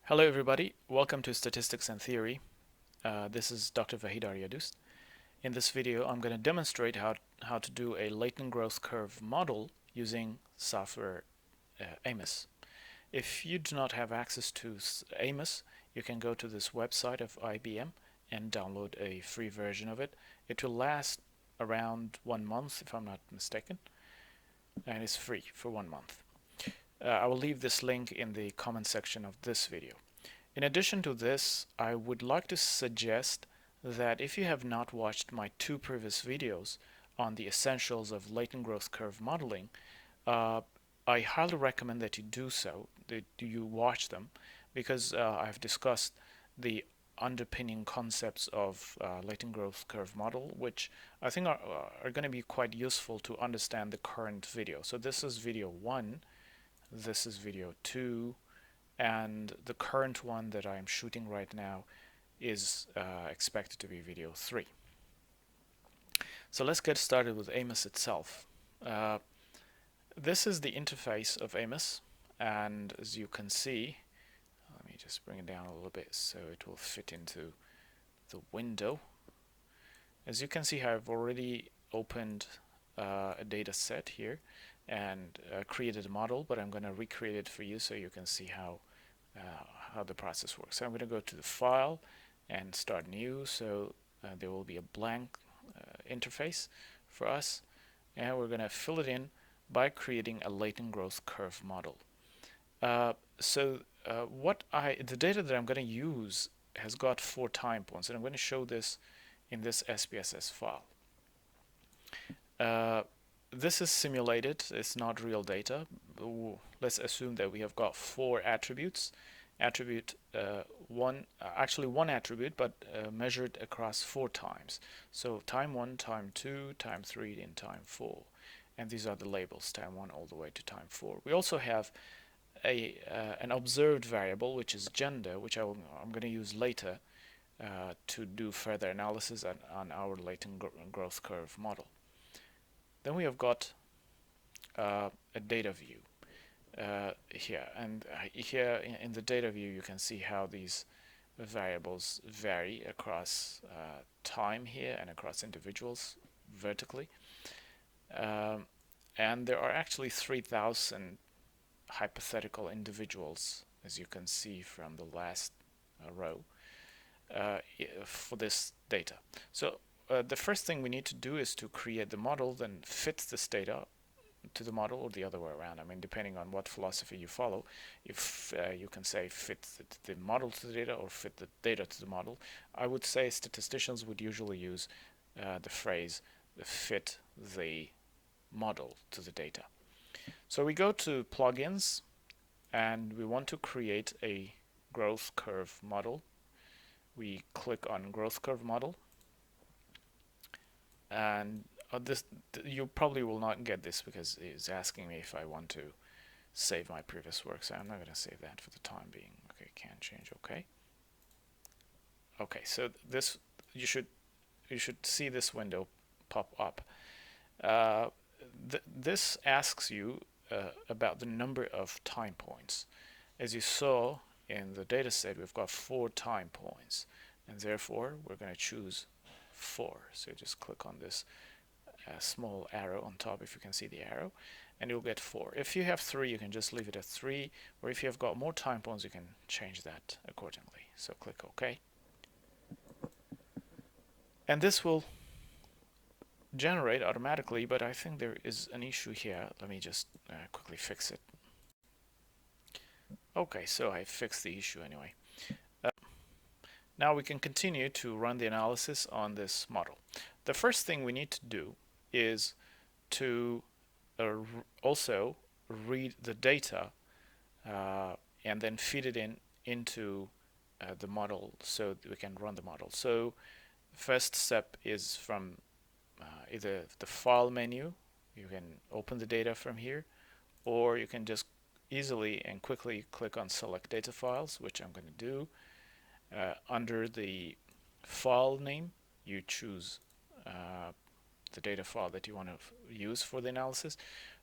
Hello everybody, welcome to Statistics and Theory. This is Dr. Vahid Aryadust. In this video I'm going to demonstrate how to do a latent growth curve model using software AMOS. If you do not have access to AMOS, you can go to this website of IBM and download a free version of it. It will last around 1 month if I'm not mistaken, and it's free for 1 month. I will leave this link in the comment section of this video. In addition to this, I would like to suggest that if you have not watched my 2 previous videos on the essentials of latent growth curve modeling, I highly recommend that you do so, that you watch them, because I've discussed the underpinning concepts of latent growth curve model, which I think are going to be quite useful to understand the current video. So this is video 1, this is video 2, and the current one that I'm shooting right now is expected to be video 3. So let's get started with AMOS itself. This is the interface of AMOS, and as you can see, let me just bring it down a little bit so it will fit into the window. As you can see, I've already opened a data set here and created a model, but I'm going to recreate it for you so you can see how the process works. So I'm going to go to the file and start new, so there will be a blank interface for us, and we're going to fill it in by creating a latent growth curve model. The data that I'm going to use has got 4 time points, and I'm going to show this in this SPSS file. This is simulated, it's not real data. Let's assume that we have got 4 attributes. One attribute, but measured across 4 times. So time 1, time 2, time 3, and time 4. And these are the labels, time 1 all the way to time 4. We also have an observed variable, which is gender, which I'm going to use later to do further analysis on our latent growth curve model. Then we have got a data view here, and here in the data view you can see how these variables vary across time here and across individuals vertically, and there are actually 3,000 hypothetical individuals, as you can see from the last row, for this data. So the first thing we need to do is to create the model, then fit this data to the model, or the other way around. I mean, depending on what philosophy you follow, if you can say fit the model to the data or fit the data to the model. I would say statisticians would usually use the phrase fit the model to the data. So we go to plugins and we want to create a growth curve model. We click on growth curve model, and you probably will not get this because it's asking me if I want to save my previous work, so I'm not going to save that for the time being. Okay, can't change. Okay, so this you should see this window pop up. This asks you about the number of time points. As you saw in the data set, we've got 4 time points, and therefore we're going to choose 4. So you just click on this small arrow on top, if you can see the arrow, and you'll get 4. If you have 3, you can just leave it at 3, or if you have got more time points, you can change that accordingly. So click OK. And this will generate automatically, but I think there is an issue here. Let me just quickly fix it. Okay, so I fixed the issue anyway. Now we can continue to run the analysis on this model. The first thing we need to do is to also read the data and then feed it into the model so that we can run the model. So the first step is from either the file menu, you can open the data from here, or you can just easily and quickly click on select data files, which I'm going to do. Under the file name, you choose the data file that you want to use for the analysis.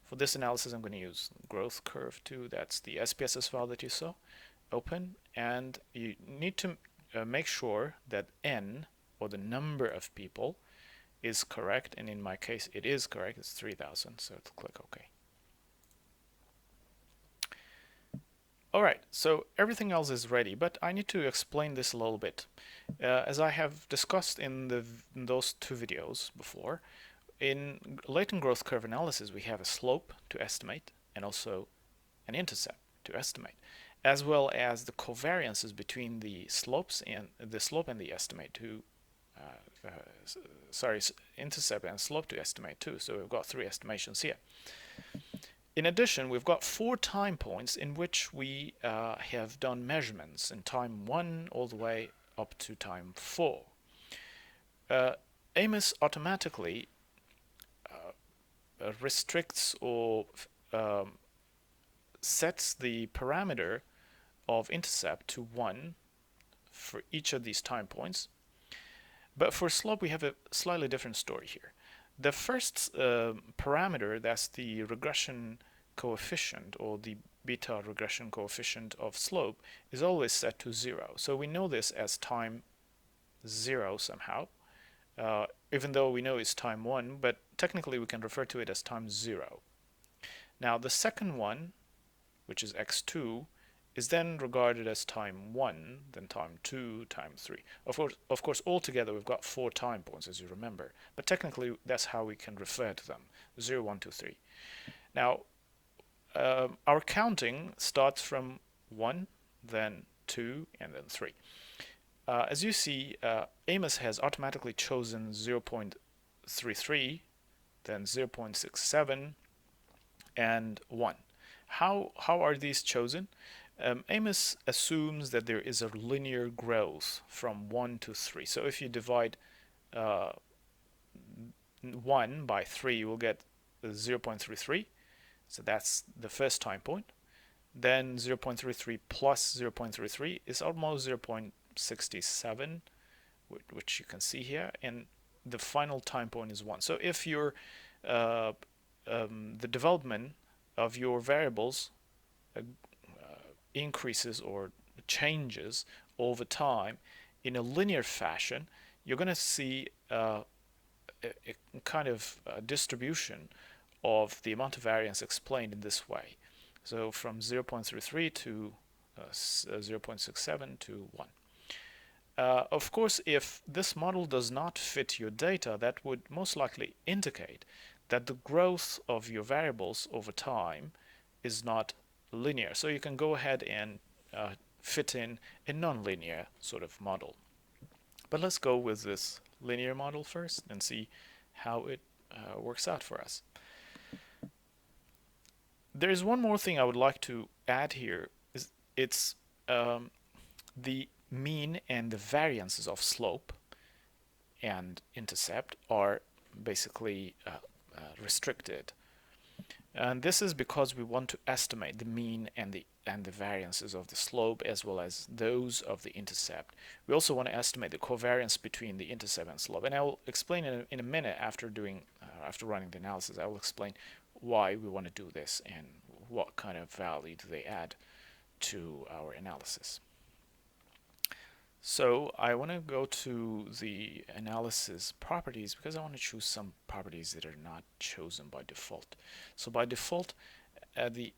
For this analysis, I'm going to use growth curve 2. That's the SPSS file that you saw. open, and you need to make sure that n, or the number of people, is correct, and in my case it is correct. It's 3000, so click OK. Alright, so everything else is ready, but I need to explain this a little bit. As I have discussed in those two videos before, in latent growth curve analysis we have a slope to estimate and also an intercept to estimate, as well as the covariances between the slopes and the estimate to intercept and slope to estimate too. So we've got three estimations here. In addition, we've got 4 time points in which we have done measurements in time 1 all the way up to time 4. AMOS automatically restricts or sets the parameter of intercept to 1 for each of these time points. But for slope, we have a slightly different story here. The first parameter, that's the regression coefficient, or the beta regression coefficient of slope, is always set to 0. So we know this as time 0 somehow, even though we know it's time 1, but technically we can refer to it as time 0. Now the second one, which is x2, is then regarded as time 1, then time 2, time 3. Of course, altogether we've got 4 time points, as you remember, but technically that's how we can refer to them: 0, 1, 2, 3. Now, our counting starts from 1, then 2, and then 3. As you see, AMOS has automatically chosen 0.33, then 0.67, and 1. How are these chosen? AMOS assumes that there is a linear growth from 1 to 3. So if you divide 1 by 3, you will get 0.33. So that's the first time point. Then 0.33 plus 0.33 is almost 0.67, which you can see here. And the final time point is 1. So if your the development of your variables increases or changes over time in a linear fashion, you're going to see a kind of distribution of the amount of variance explained in this way. So from 0.33 to 0.67 to 1. Of course, if this model does not fit your data, that would most likely indicate that the growth of your variables over time is not linear. So you can go ahead and fit in a non-linear sort of model. But let's go with this linear model first and see how it works out for us. There's one more thing I would like to add here. It's the mean and the variances of slope and intercept are basically restricted. And this is because we want to estimate the mean and the variances of the slope as well as those of the intercept. We also want to estimate the covariance between the intercept and slope. And I will explain in a minute after running the analysis. I will explain why we want to do this and what kind of value do they add to our analysis. So I want to go to the analysis properties because I want to choose some properties that are not chosen by default. So by default, the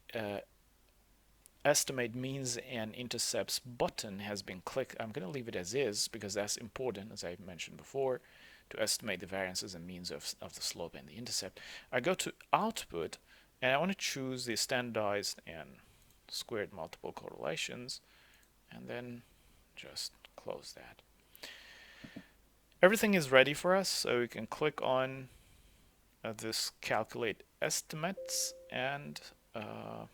estimate means and intercepts button has been clicked. I'm going to leave it as is because that's important, as I mentioned before, to estimate the variances and means of the slope and the intercept. I go to output and I want to choose the standardized and squared multiple correlations, and then just close that. Everything is ready for us, so we can click on this calculate estimates, and I'm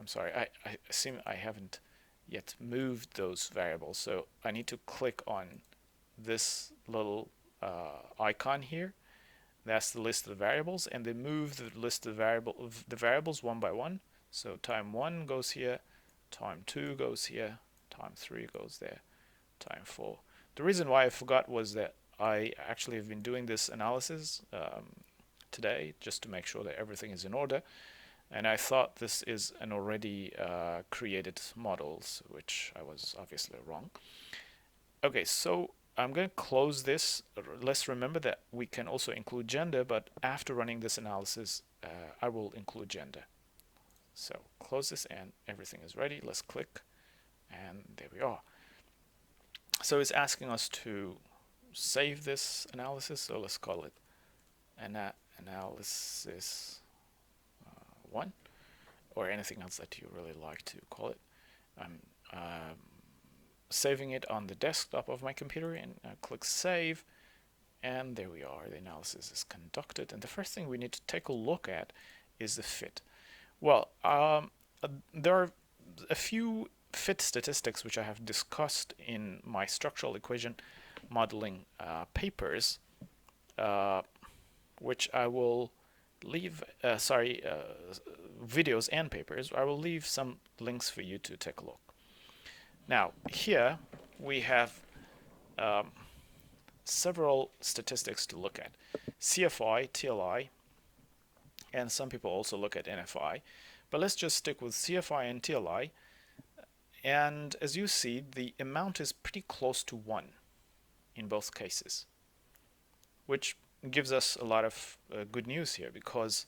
sorry, I assume I haven't yet moved those variables, so I need to click on this little icon here. That's the list of the variables, and then move the list of the variables one by one. So time 1 goes here, time 2 goes here, time 3 goes there, time 4. The reason why I forgot was that I actually have been doing this analysis today just to make sure that everything is in order. And I thought this is an already created models, which I was obviously wrong. Okay, so I'm going to close this. Let's remember that we can also include gender, but after running this analysis, I will include gender. So close this and everything is ready. Let's click and there we are. So it's asking us to save this analysis. So let's call it analysis 1 or anything else that you really like to call it. I'm saving it on the desktop of my computer and click save. And there we are, the analysis is conducted. And the first thing we need to take a look at is the fit. Well, there are a few fit statistics which I have discussed in my structural equation modeling papers, which I will leave, videos and papers. I will leave some links for you to take a look. Now, here we have several statistics to look at. CFI, TLI, and some people also look at NFI. But let's just stick with CFI and TLI. And as you see, the amount is pretty close to 1 in both cases, which gives us a lot of good news here, because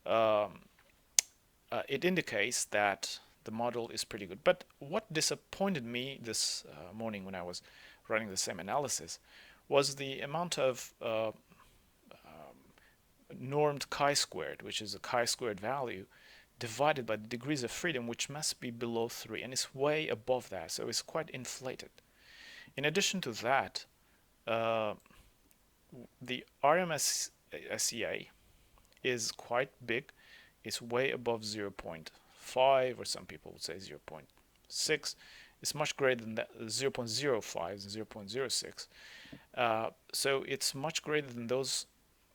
it indicates that the model is pretty good. But what disappointed me this morning when I was running the same analysis was the amount of normed chi-squared, which is a chi-squared value, divided by the degrees of freedom, which must be below 3, and it's way above that, so it's quite inflated. In addition to that, the RMSEA is quite big. It's way above 0.5, or some people would say 0.6. It's much greater than that, 0.05 and 0.06. So it's much greater than those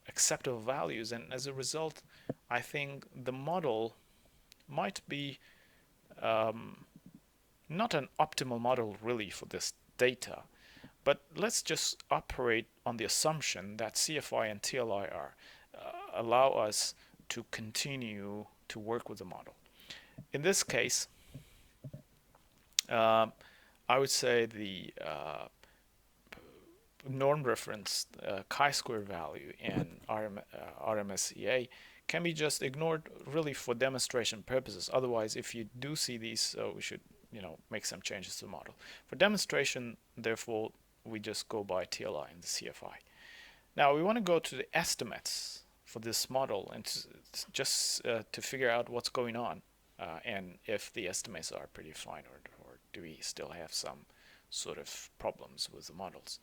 acceptable values, and as a result, I think the model might be not an optimal model really for this data. But let's just operate on the assumption that CFI and TLI are allow us to continue to work with the model. In this case, I would say the norm reference chi-square value and RMSEA can be just ignored really for demonstration purposes. Otherwise, if you do see these, we should make some changes to the model. For demonstration, therefore, we just go by TLI and the CFI. Now we want to go to the estimates for this model and just to figure out what's going on and if the estimates are pretty fine, or do we still have some sort of problems with the models.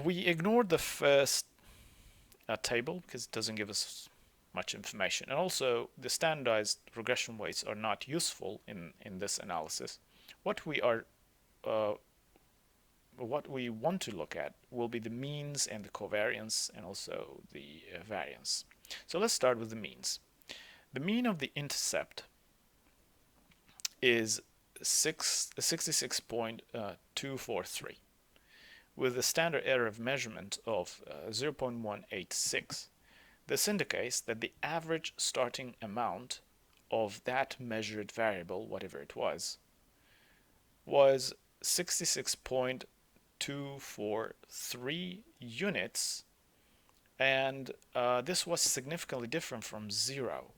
We ignored the first table because it doesn't give us much information, and also the standardized regression weights are not useful in this analysis. What we want to look at will be the means and the covariance, and also the variance. So let's start with the means. The mean of the intercept is 66.243 with a standard error of measurement of 0.186. This indicates that the average starting amount of that measured variable, whatever it was 66.243 units, and this was significantly different from 0.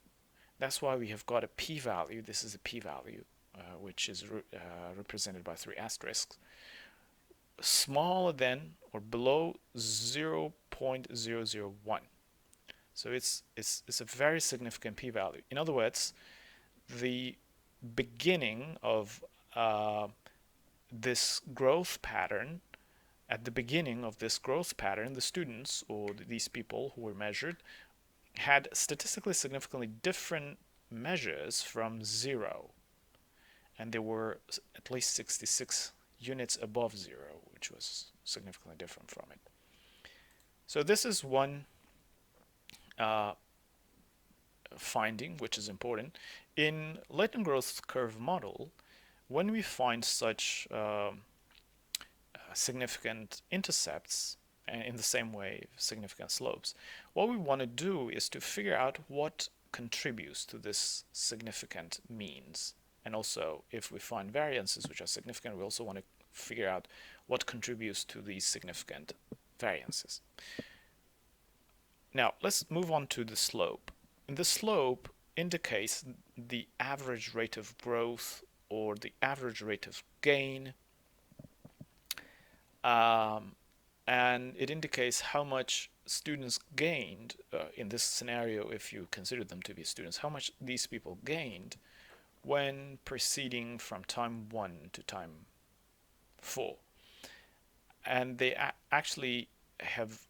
That's why we have got a p-value. This is a p-value, which is represented by 3 asterisks, smaller than or below 0.001. So it's a very significant p-value. In other words, the beginning of this growth pattern, at the beginning of this growth pattern, the students, or these people who were measured, had statistically significantly different measures from 0. And there were at least 66 units above 0, which was significantly different from it. So this is one finding which is important. In latent growth curve model, when we find such significant intercepts, and in the same way significant slopes. What we want to do is to figure out what contributes to this significant means. And also, if we find variances which are significant, we also want to figure out what contributes to these significant variances. Now, let's move on to the slope. The slope indicates the average rate of growth or the average rate of gain, and it indicates how much students gained in this scenario, if you consider them to be students, how much these people gained when proceeding from time 1 to time 4. And they actually have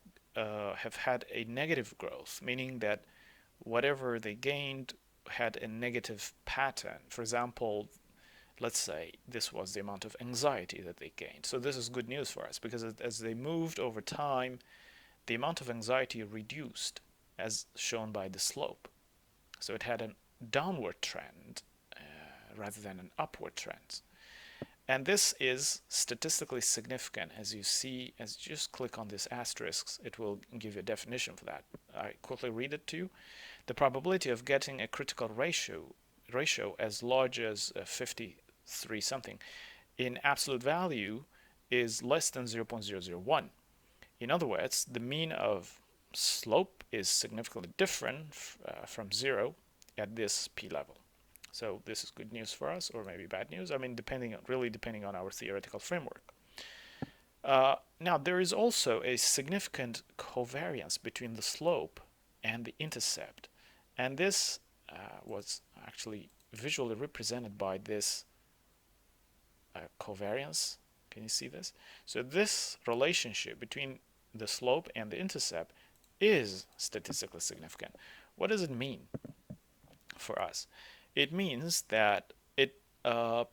had a negative growth, meaning that whatever they gained had a negative pattern. For example, let's say this was the amount of anxiety that they gained. So this is good news for us, because as they moved over time, the amount of anxiety reduced, as shown by the slope. So it had a downward trend rather than an upward trend. And this is statistically significant, as you see. As you just click on this asterisk, it will give you a definition for that. I quickly read it to you. The probability of getting a critical ratio as large as 53 something in absolute value is less than 0.001. In other words, the mean of slope is significantly different from 0 at this p level. So this is good news for us, or maybe bad news. I mean, depending on our theoretical framework. Now, there is also a significant covariance between the slope and the intercept, and this was actually visually represented by this covariance. Can you see this? So this relationship between the slope and the intercept is statistically significant. What does it mean for us? It means that the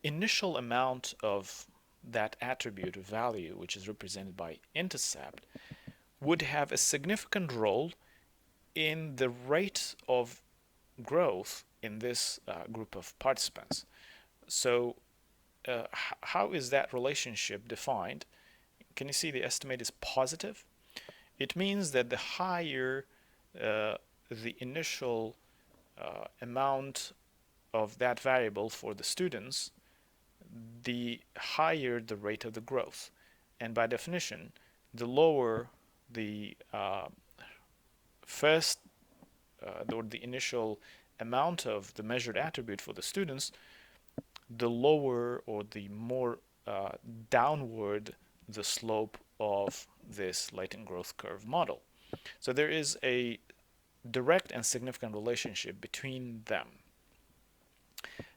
initial amount of that attribute value, which is represented by intercept, would have a significant role in the rate of growth in this group of participants. So how is that relationship defined? Can you see the estimate is positive? It means that the higher the initial amount of that variable for the students, the higher the rate of the growth. And by definition, the lower the the initial amount of the measured attribute for the students, the lower or the more downward the slope of this latent growth curve model. So there is a direct and significant relationship between them.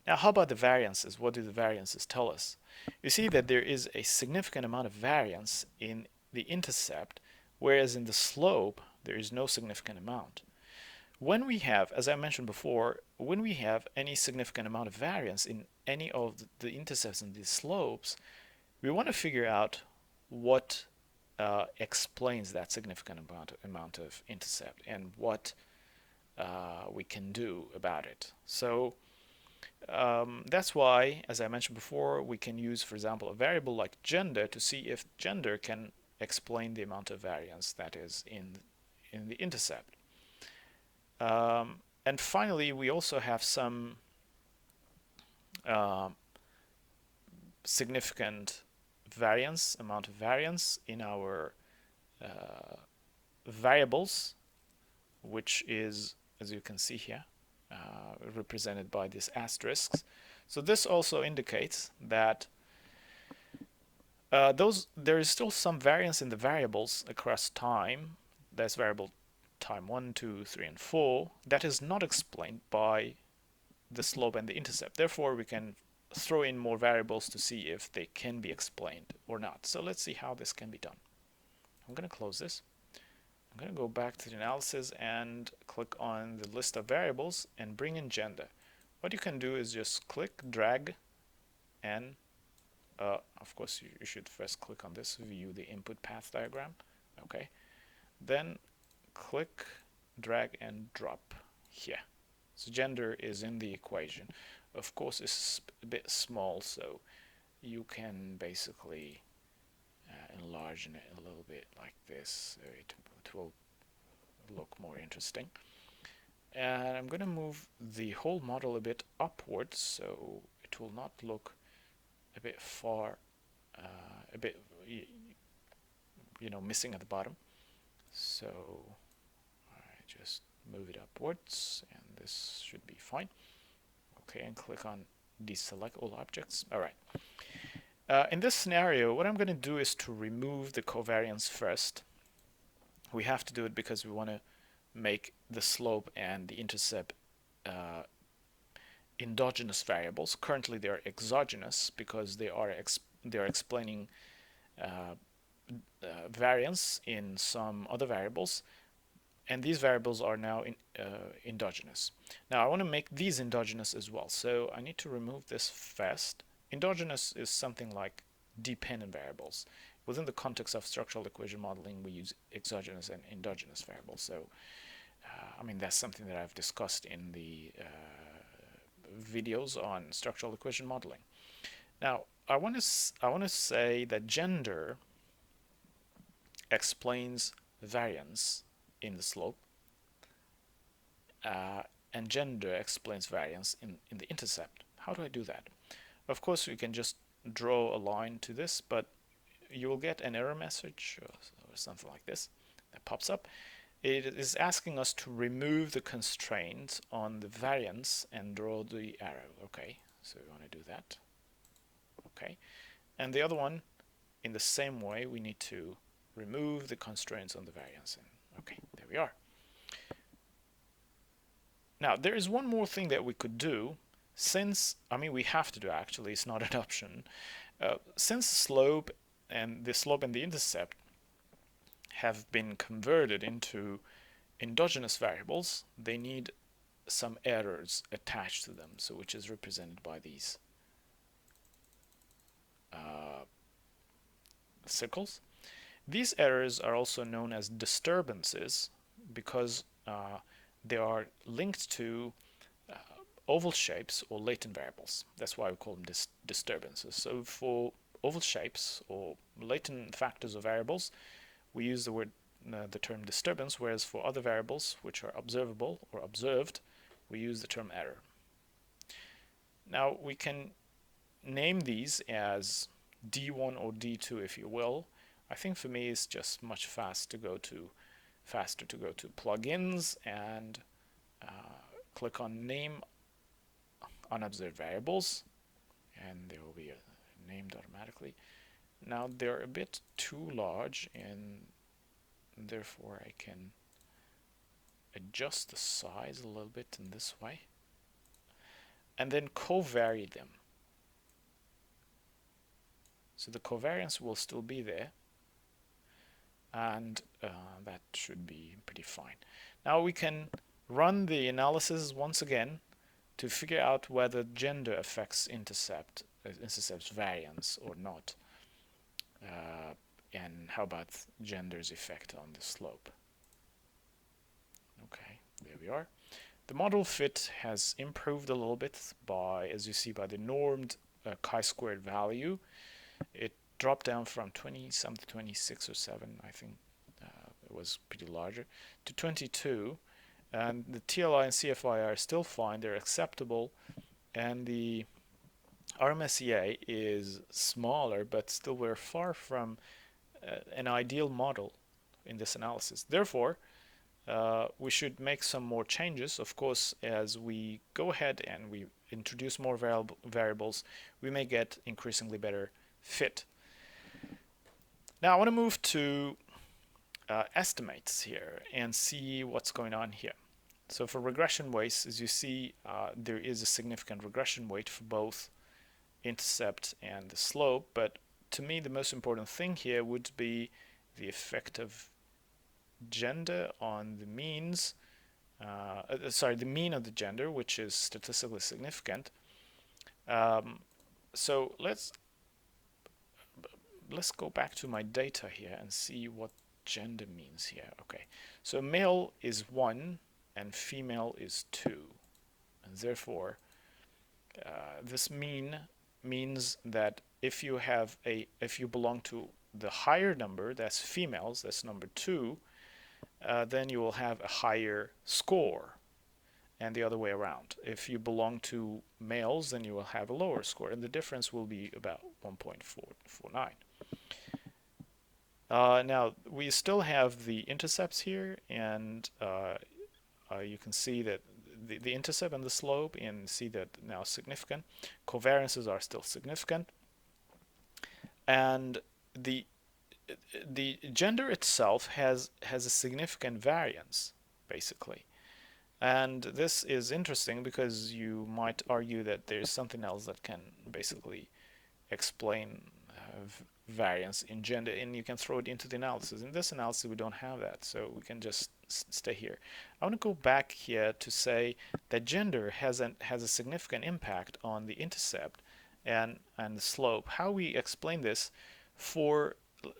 Now, how about the variances? What do the variances tell us? You see that there is a significant amount of variance in the intercept, whereas in the slope there is no significant amount. When we have, as I mentioned before, when we have any significant amount of variance in any of the intercepts and these slopes, we want to figure out what explains that significant amount of intercept and what we can do about it. So that's why, as I mentioned before, we can use, for example, a variable like gender to see if gender can explain the amount of variance that is in the intercept. And finally, we also have some significant amount of variance in our variables, which is, as you can see here, represented by these asterisks. So this also indicates that there is still some variance in the variables across time. That's variable time 1, 2, 3, and 4. That is not explained by the slope and the intercept. Therefore, we can throw in more variables to see if they can be explained or not. So let's see how this can be done. I'm going to close this. I'm going to go back to the analysis and click on the list of variables and bring in gender. What you can do is just click, drag, and of course you should first click on this, view the input path diagram. Okay, then click, drag, and drop here. So gender is in the equation. Of course, it's a bit small, so you can basically enlarge it a little bit like this so it will look more interesting. And I'm going to move the whole model a bit upwards so it will not look a bit far, a bit, missing at the bottom. So I just move it upwards and this should be fine. Okay, and click on deselect all objects. All right. In this scenario, what I'm going to do is to remove the covariance first. We have to do it because we want to make the slope and the intercept endogenous variables. Currently, they are exogenous because they are explaining variance in some other variables, and these variables are now endogenous. Now I want to make these endogenous as well, so I need to remove this first. Endogenous is something like dependent variables. Within the context of structural equation modeling, we use exogenous and endogenous variables. So I mean, that's something that I've discussed in the videos on structural equation modeling. Now I want to say that gender explains variance in the slope, and gender explains variance in the intercept. How do I do that? Of course, you can just draw a line to this, but you will get an error message or something like this that pops up. It is asking us to remove the constraint on the variance and draw the arrow. Okay, so we want to do that. Okay, and the other one, in the same way, we need to remove the constraints on the variance. And okay, there we are. Now, there is one more thing that we could do, since, I mean, we have to do actually, it's not an option. Since the slope and the intercept have been converted into endogenous variables, they need some errors attached to them, so which is represented by these circles. These errors are also known as disturbances because they are linked to oval shapes or latent variables. That's why we call them disturbances. So for oval shapes or latent factors or variables, we use the term disturbance, whereas for other variables which are observable or observed, we use the term error. Now we can name these as D1 or D2 if you will. I think for me it's just much faster to go to plugins and click on name unobserved variables, and they will be named automatically. Now they're a bit too large, and therefore I can adjust the size a little bit in this way and then covary them. So the covariance will still be there, and that should be pretty fine. Now we can run the analysis once again to figure out whether gender affects intercept's variance or not, and how about gender's effect on the slope. Okay, there we are. The model fit has improved a little bit by, as you see, by the normed chi-squared value. It dropped down from 20-something to 26 or 7, I think it was pretty larger, to 22. And the TLI and CFI are still fine, they're acceptable, and the RMSEA is smaller, but still we're far from an ideal model in this analysis. Therefore, we should make some more changes. Of course, as we go ahead and we introduce more variables, we may get increasingly better fit. Now I want to move to estimates here and see what's going on here. So for regression weights, as you see, there is a significant regression weight for both intercept and the slope, but to me the most important thing here would be the effect of gender on the means, the mean of the gender, which is statistically significant. So let's go back to my data here and see what gender means here. Okay, so male is 1 and female is 2, and therefore this mean means that if you belong to the higher number, that's females, that's number 2, then you will have a higher score, and the other way around. If you belong to males, then you will have a lower score, and the difference will be about 1.449. Now, we still have the intercepts here, and you can see that the intercept and the slope, and see that now significant. Covariances are still significant. And the gender itself has a significant variance, basically. And this is interesting because you might argue that there's something else that can basically explain variance in gender, and you can throw it into the analysis. In this analysis, we don't have that, so we can just stay here. I want to go back here to say that gender has a significant impact on the intercept and the slope. How we explain this?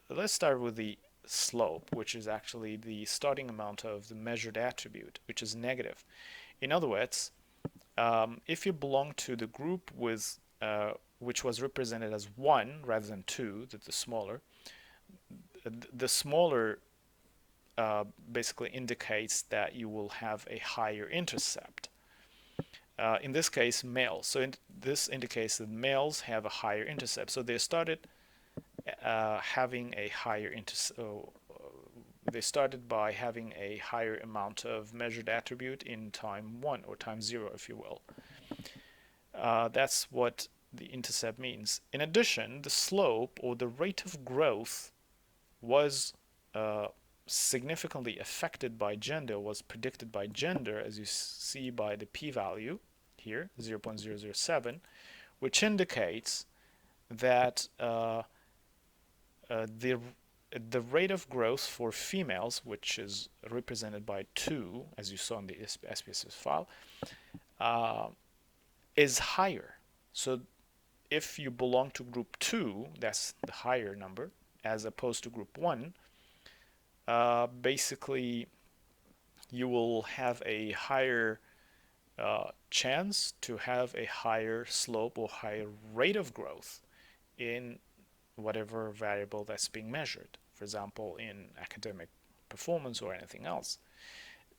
Let's start with the slope, which is actually the starting amount of the measured attribute, which is negative. In other words, if you belong to the group with which was represented as 1 rather than 2, the smaller, basically indicates that you will have a higher intercept. In this case, males. So this indicates that males have a higher intercept. So they started having a higher intercept. They started by having a higher amount of measured attribute in time 1, or time 0, if you will. That's what the intercept means. In addition, the slope, or the rate of growth, was significantly affected by gender, was predicted by gender, as you see by the p-value here, 0.007, which indicates that the rate of growth for females, which is represented by 2, as you saw in the SPSS file, is higher. So if you belong to group 2, that's the higher number, as opposed to group 1, basically you will have a higher chance to have a higher slope or higher rate of growth in whatever variable that's being measured, for example, in academic performance or anything else.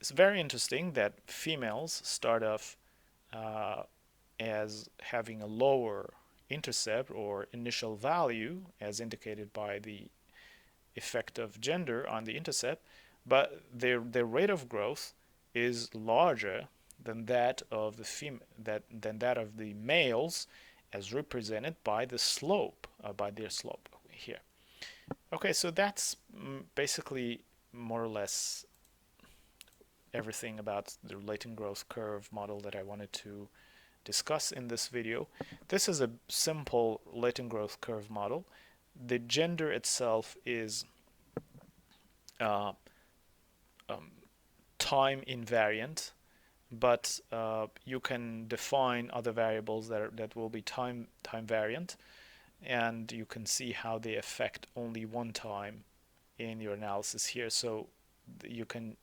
It's very interesting that females start off as having a lower intercept or initial value, as indicated by the effect of gender on the intercept, but their rate of growth is larger than that of the males, as represented by the slope, by their slope here. Okay, so that's basically more or less everything about the latent growth curve model that I wanted to discuss in this video. This is a simple latent growth curve model. The gender itself is time invariant, but you can define other variables that will be time variant, and you can see how they affect only one time in your analysis here. So you can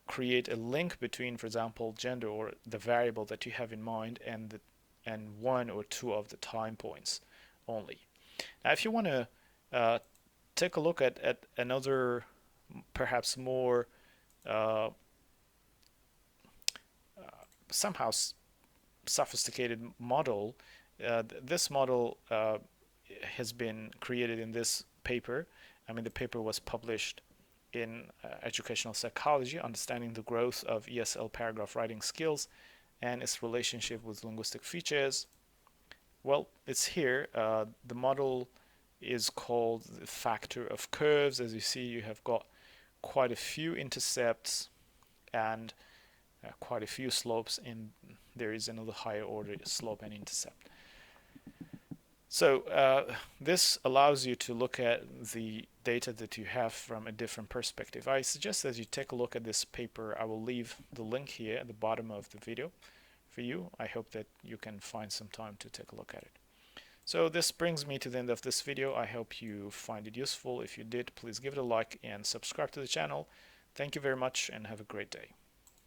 create a link between, for example, gender, or the variable that you have in mind, and one or two of the time points only. Now, if you want to take a look at another, perhaps more somehow sophisticated model, this model has been created in this paper. I mean, the paper was published in Educational Psychology, Understanding the Growth of ESL Paragraph Writing Skills and its Relationship with Linguistic Features. Well, it's here. The model is called the factor of curves. As you see, you have got quite a few intercepts and quite a few slopes, and there is another higher order slope and intercept. So this allows you to look at the data that you have from a different perspective. I suggest that you take a look at this paper. I will leave the link here at the bottom of the video for you. I hope that you can find some time to take a look at it. So this brings me to the end of this video. I hope you find it useful. If you did, please give it a like and subscribe to the channel. Thank you very much and have a great day.